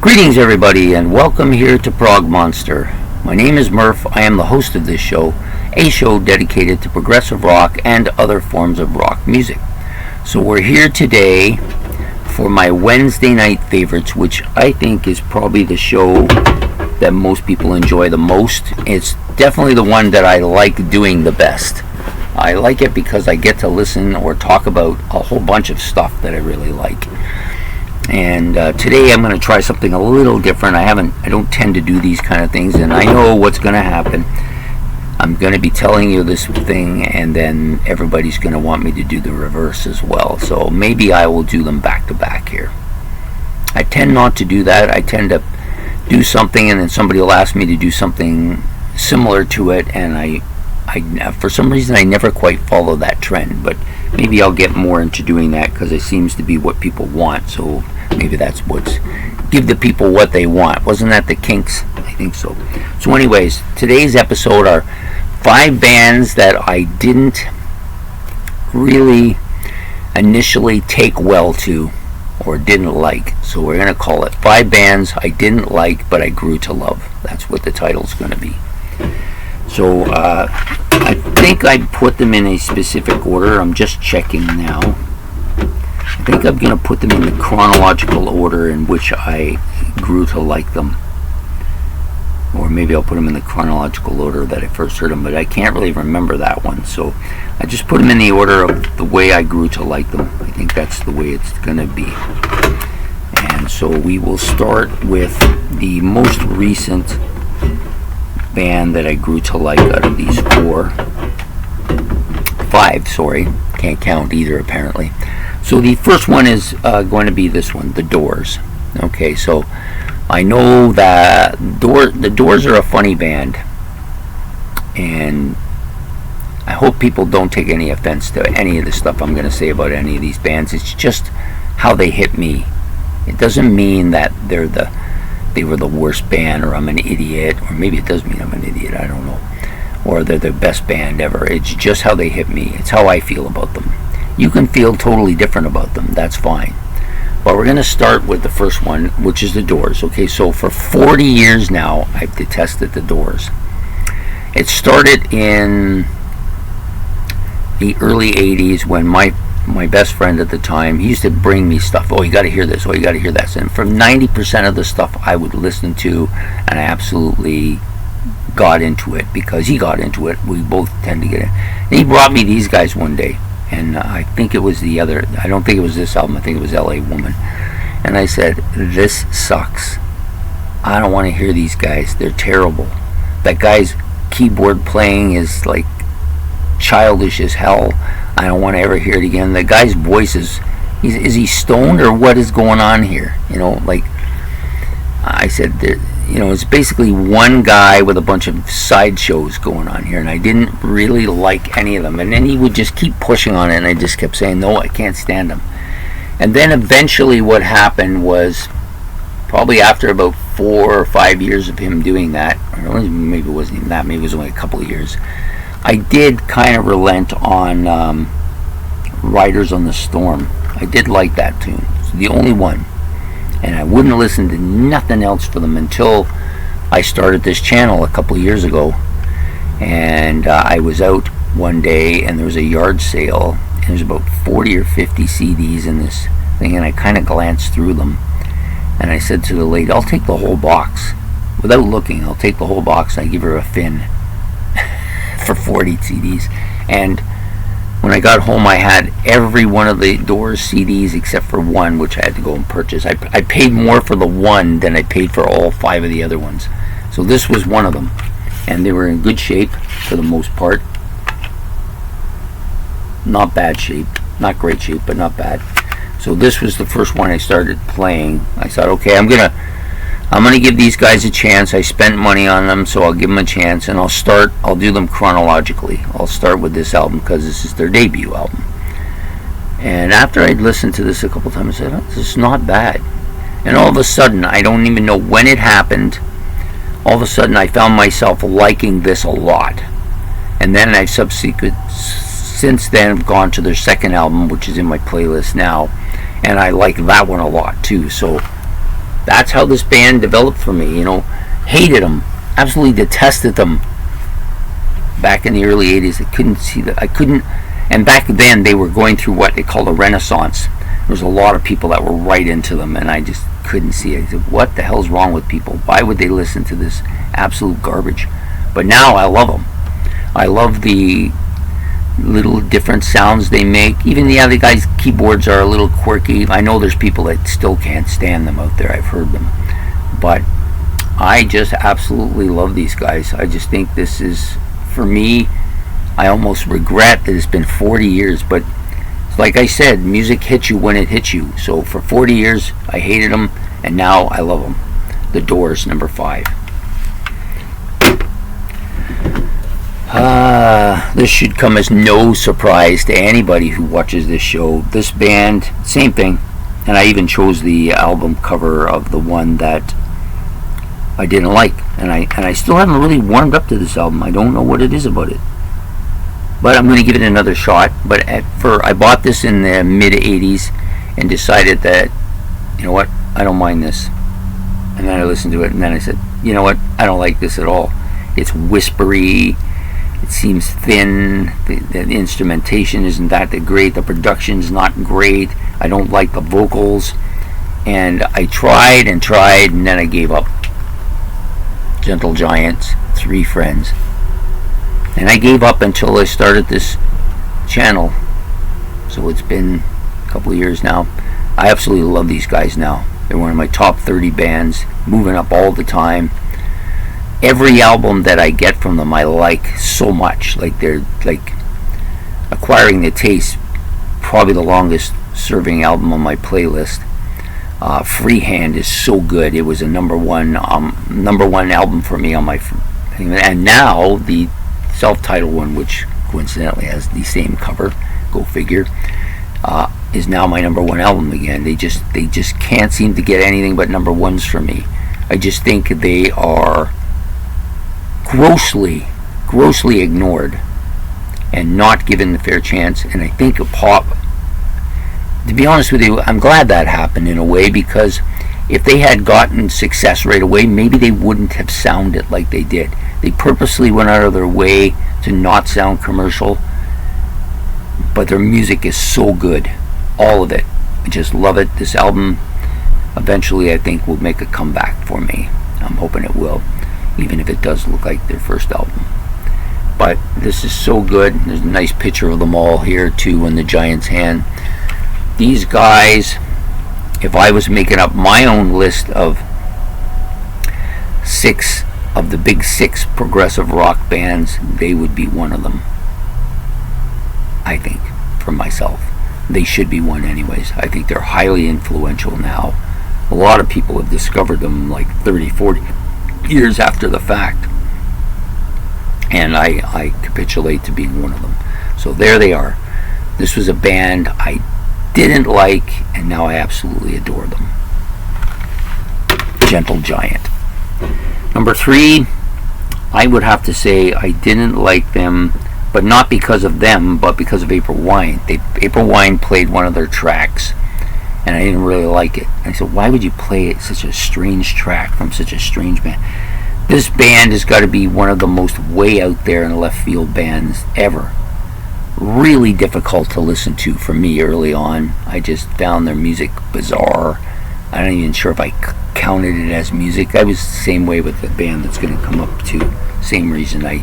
Greetings everybody and welcome here to Prog Monster. My name is Murph. I am the host of this show, a show dedicated to progressive rock and other forms of rock music. So we're here today for my Wednesday night favorites, which I think is probably the show that most people enjoy the most. It's definitely the one that I like doing the best. I like it because I get to listen or talk about a whole bunch of stuff that I really like. And today I'm going to try something a little different. I don't tend to do these kind of things, and I know what's going to happen. I'm going to be telling you this thing, and then everybody's going to want me to do the reverse as well. So maybe I will do them back to back here. I tend not to do that. I tend to do something, and then somebody will ask me to do something similar to it, and I for some reason I never quite follow that trend, but maybe I'll get more into doing that because it seems to be what people want. So maybe that's what's give the people what they want. Wasn't that the Kinks? I think so. So anyways, today's episode are 5 bands that I didn't really initially take well to or didn't like. So we're going to call it 5 bands I didn't like but I grew to love. That's what the title's going to be. So I think I put them in a specific order. I'm just checking now. I think I'm going to put them in the chronological order in which I grew to like them. Or maybe I'll put them in the chronological order that I first heard them, but I can't really remember that one. So I just put them in the order of the way I grew to like them. I think that's the way it's going to be. And so we will start with the most recent band that I grew to like out of these 5, sorry, can't count either apparently. So the first one is going to be this one, The Doors. Okay, so I know that the Doors are a funny band, and I hope people don't take any offense to any of the stuff I'm going to say about any of these bands. It's just how they hit me. It doesn't mean that they were the worst band, or I'm an idiot, or maybe it does mean I'm an idiot, I don't know, or they're the best band ever. It's just how they hit me. It's how I feel about them. You can feel totally different about them, that's fine. But we're going to start with the first one, which is The Doors. Okay, so for 40 years now, I've detested The Doors. It started in the early 80s when my best friend at the time, he used to bring me stuff. Oh, you got to hear this. Oh, you got to hear that. And from 90% of the stuff I would listen to, and I absolutely got into it because he got into it. We both tend to get it. And he brought me these guys one day, and I think it was the other. I don't think it was this album. I think it was L.A. Woman. And I said, this sucks. I don't want to hear these guys. They're terrible. That guy's keyboard playing is like childish as hell. I don't want to ever hear it again. The guy's voice is he stoned or what is going on here? You know, like I said, it's basically one guy with a bunch of sideshows going on here, and I didn't really like any of them. And then he would just keep pushing on it, and I just kept saying, no, I can't stand him. And then eventually what happened was, probably after about 4 or 5 years of him doing that, or maybe it wasn't even that, maybe it was only a couple of years, I did kind of relent on Riders on the Storm. I did like that tune. It's the only one. And I wouldn't listen to nothing else for them until I started this channel a couple of years ago. And I was out one day and there was a yard sale. And there's about 40 or 50 CDs in this thing. And I kind of glanced through them. And I said to the lady, I'll take the whole box. Without looking, I'll take the whole box. And I give her a fin for 40 CDs. And when I got home, I had every one of the Doors CDs except for one, which I had to go and purchase. I paid more for the one than I paid for all 5 of the other ones. So this was one of them. And they were in good shape for the most part. Not bad shape. Not great shape, but not bad. So this was the first one I started playing. I thought, okay, I'm gonna give these guys a chance. I spent money on them, so I'll give them a chance, and I'll do them chronologically. I'll start with this album because this is their debut album. And after I'd listened to this a couple times, I said, oh, this is not bad. And all of a sudden, I don't even know when it happened, all of a sudden I found myself liking this a lot. And then I've since then gone to their second album, which is in my playlist now, and I like that one a lot too. So that's how this band developed for me. Hated them, absolutely detested them. Back in the early '80s, I couldn't see that. I couldn't. And back then, they were going through what they called a renaissance. There was a lot of people that were right into them, and I just couldn't see it. I said, what the hell's wrong with people? Why would they listen to this absolute garbage? But now I love them. I love the little different sounds they make. Even the other guys' keyboards are a little quirky. I know there's people that still can't stand them out there. I've heard them. But I just absolutely love these guys. I just think this is, for me, I almost regret that it's been 40 years. But like I said, music hits you when it hits you. So for 40 years, I hated them, and now I love them. The Doors, number 5. This should come as no surprise to anybody who watches this show. This band, same thing. And I even chose the album cover of the one that I didn't like. And I still haven't really warmed up to this album. I don't know what it is about it. But I'm going to give it another shot. But I bought this in the mid-'80s and decided that, you know what, I don't mind this. And then I listened to it, and then I said, you know what, I don't like this at all. It's whispery. It seems thin. The instrumentation isn't that great. The production's not great. I don't like the vocals. And I tried, and then I gave up. Gentle Giants, 3 Friends. And I gave up until I started this channel. So it's been a couple of years now. I absolutely love these guys now. They're one of my top 30 bands, moving up all the time. Every album that I get from them I like so much. Like, they're like Acquiring the Taste, probably the longest serving album on my playlist. Freehand is so good. It was a number one album for me on my thing. And now the self-titled one, which coincidentally has the same cover, go figure, is now my number one album again. They just can't seem to get anything but number ones for me. I just think they are grossly ignored and not given the fair chance. And I think pop, to be honest with you, I'm glad that happened in a way, because if they had gotten success right away, maybe they wouldn't have sounded like they did. They purposely went out of their way to not sound commercial, but their music is so good. All of it. I just love it. This album eventually, I think, will make a comeback for me. I'm hoping it will, even if it does look like their first album. But this is so good. There's a nice picture of them all here too in the Giants' hand. These guys, if I was making up my own list of 6 of the big 6 progressive rock bands, they would be one of them. I think, for myself. They should be one anyways. I think they're highly influential now. A lot of people have discovered them like 30, 40 years after the fact. And I capitulate to being one of them. So there they are. This was a band I didn't like, and now I absolutely adore them. Gentle Giant. Number 3, I would have to say I didn't like them, but not because of them, but because of April Wine. April Wine played one of their tracks, and I didn't really like it. I said, why would you play such a strange track from such a strange band? This band has got to be one of the most way out there in left field bands ever. Really difficult to listen to for me early on. I just found their music bizarre. I'm not even sure if I counted it as music. I was the same way with the band that's going to come up to. Same reason. I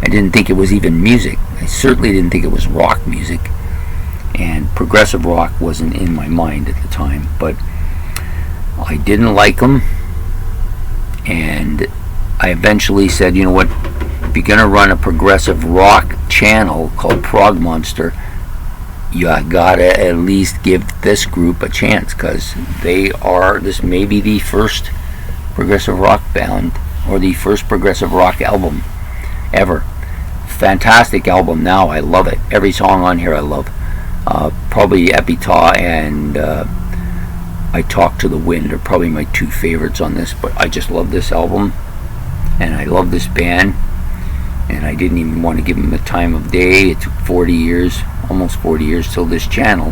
didn't think it was even music. I certainly didn't think it was rock music. And progressive rock wasn't in my mind at the time. But I didn't like them. And I eventually said, you know what, if you're going to run a progressive rock channel called Prog Monster, you gotta at least give this group a chance, because this may be the first progressive rock band, or the first progressive rock album ever. Fantastic album now. I love it. Every song on here I love. Probably Epitaph and I Talk to the Wind are probably my 2 favorites on this, but I just love this album. And I love this band, and I didn't even want to give them the time of day. It took 40 years, almost 40 years, till this channel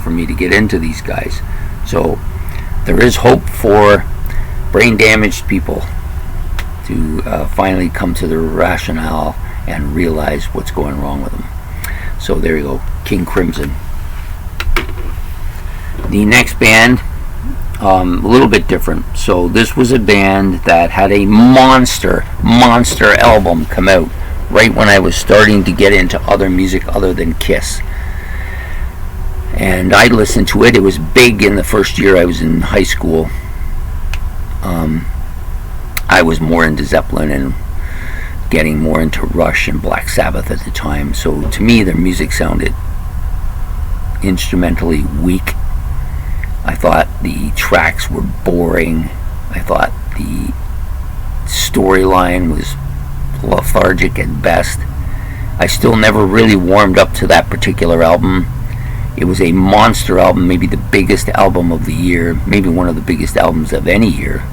for me to get into these guys. So there is hope for brain damaged people to finally come to their rationale and realize what's going wrong with them. So there you go, King Crimson. The next band, a little bit different. So this was a band that had a monster album come out right when I was starting to get into other music other than Kiss. And I listened to it. It was big in the first year I was in high school. I was more into Zeppelin and getting more into Rush and Black Sabbath at the time. So to me, their music sounded instrumentally weak. I thought the tracks were boring. I thought the storyline was lethargic at best. I still never really warmed up to that particular album. It was a monster album, maybe the biggest album of the year, maybe one of the biggest albums of any year.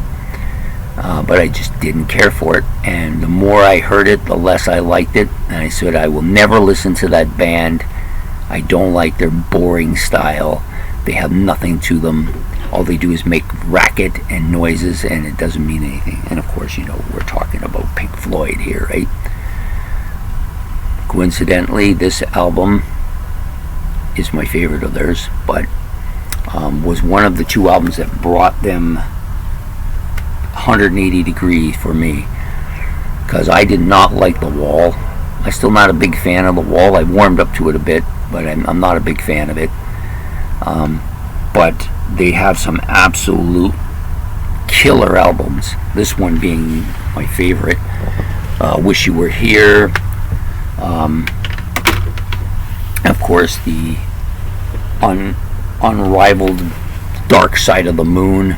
But I just didn't care for it. And the more I heard it, the less I liked it. And I said, I will never listen to that band. I don't like their boring style. They have nothing to them. All they do is make racket and noises, and it doesn't mean anything. And of course, you know, we're talking about Pink Floyd here, right? Coincidentally, this album is my favorite of theirs, but was one of the two albums that brought them 180 degrees for me, because I did not like The Wall. I'm still not a big fan of The Wall. I warmed up to it a bit, but I'm not a big fan of it. But they have some absolute killer albums, this one being my favorite. Wish You Were Here, of course the unrivaled Dark Side of the Moon,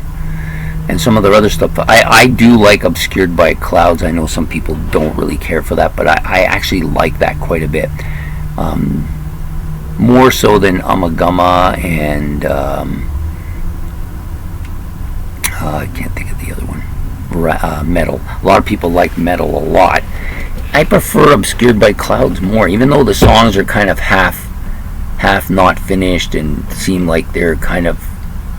and some of their other stuff. I do like Obscured by Clouds. I know some people don't really care for that, but I actually like that quite a bit. More so than Ummagumma and I can't think of the other one. Metal. A lot of people like Metal a lot. I prefer Obscured by Clouds more, even though the songs are kind of half not finished and seem like they're kind of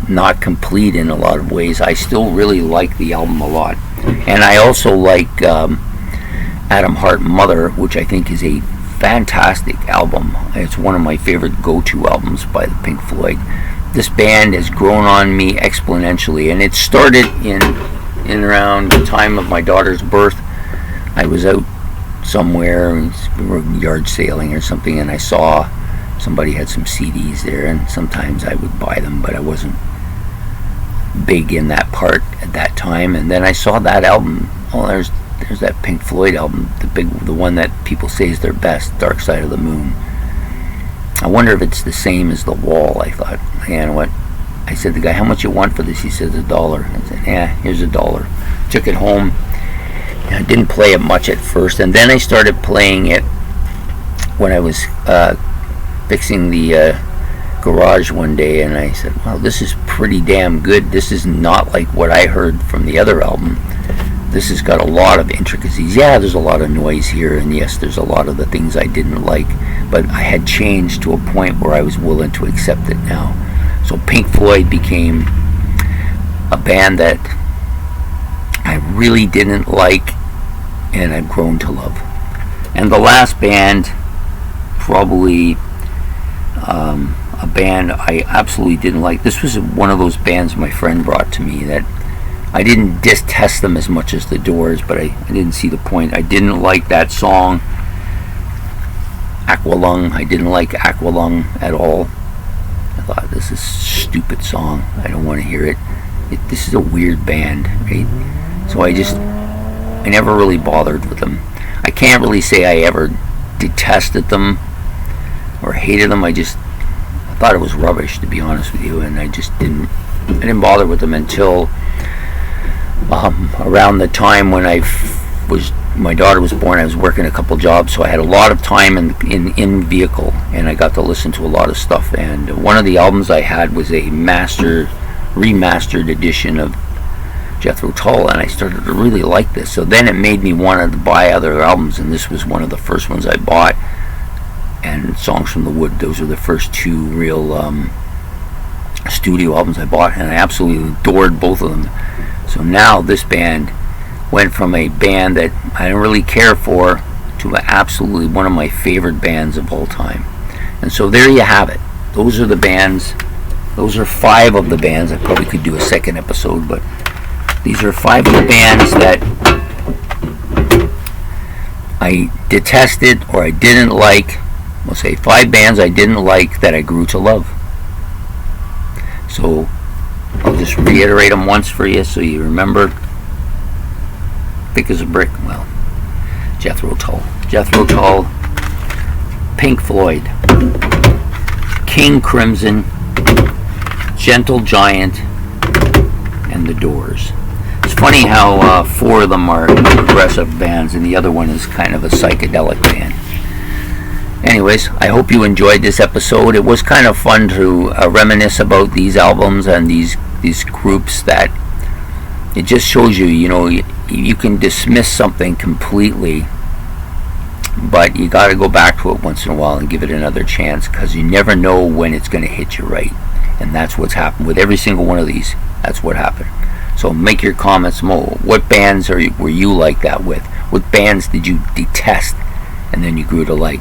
not complete in a lot of ways. I still really like the album a lot. And I also like Atom Heart Mother, which I think is a fantastic album. It's one of my favorite go-to albums by the Pink Floyd. This band has grown on me exponentially, and it started in around the time of my daughter's birth. I was out somewhere, we were yard sailing or something, and I saw somebody had some CDs there, and sometimes I would buy them, but I wasn't big in that part at that time. And then I saw that album. Oh, there's that Pink Floyd album, the one that people say is their best, Dark Side of the Moon. I wonder if it's the same as The Wall. I thought, you know what? I said to the guy, how much you want for this? He said $1. I said, yeah, here's $1. Took it home. I didn't play it much at first, and then I started playing it when I was fixing the garage one day, and I said, wow, this is pretty damn good. This is not like what I heard from the other album. This has got a lot of intricacies. Yeah, there's a lot of noise here, and yes, there's a lot of the things I didn't like, but I had changed to a point where I was willing to accept it now. So Pink Floyd became a band that I really didn't like, and I've grown to love. And the last band, probably a band I absolutely didn't like. This was one of those bands my friend brought to me that I didn't detest them as much as the Doors, but I didn't see the point. I didn't like that song, Aqualung. I didn't like Aqualung at all. I thought, this is a stupid song. I don't want to hear it. This is a weird band, right? So I never really bothered with them. I can't really say I ever detested them or hated them. I thought it was rubbish, to be honest with you, and I didn't bother with them until around the time when my daughter was born. I was working a couple jobs, so I had a lot of time in vehicle, and I got to listen to a lot of stuff. And one of the albums I had was a remastered edition of Jethro Tull, and I started to really like this. So then it made me want to buy other albums, and this was one of the first ones I bought. And Songs from the Wood, those are the first two real studio albums I bought, and I absolutely adored both of them. So now this band went from a band that I didn't really care for to absolutely one of my favorite bands of all time. And so there you have it. Those are the bands. Those are 5 of the bands. I probably could do a second episode, but these are 5 of the bands that I detested or I didn't like. We'll say 5 bands I didn't like that I grew to love. So I'll just reiterate them once for you so you remember. Thick as a brick. Well, Jethro Tull, Pink Floyd, King Crimson, Gentle Giant, and The Doors. It's funny how 4 of them are progressive bands and the other one is kind of a psychedelic band. Anyways, I hope you enjoyed this episode. It was kind of fun to reminisce about these albums and these groups. That it just shows you, you can dismiss something completely, but you got to go back to it once in a while and give it another chance, because you never know when it's going to hit you right. And that's what's happened with every single one of these. That's what happened. So make your comments more. What bands were you like that with? What bands did you detest and then you grew to like?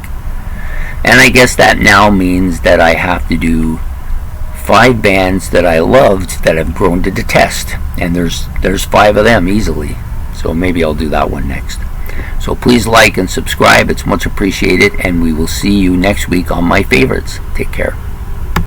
And I guess that now means that I have to do 5 bands that I loved that I've grown to detest. And there's 5 of them easily. So maybe I'll do that one next. So please like and subscribe. It's much appreciated. And we will see you next week on my favorites. Take care.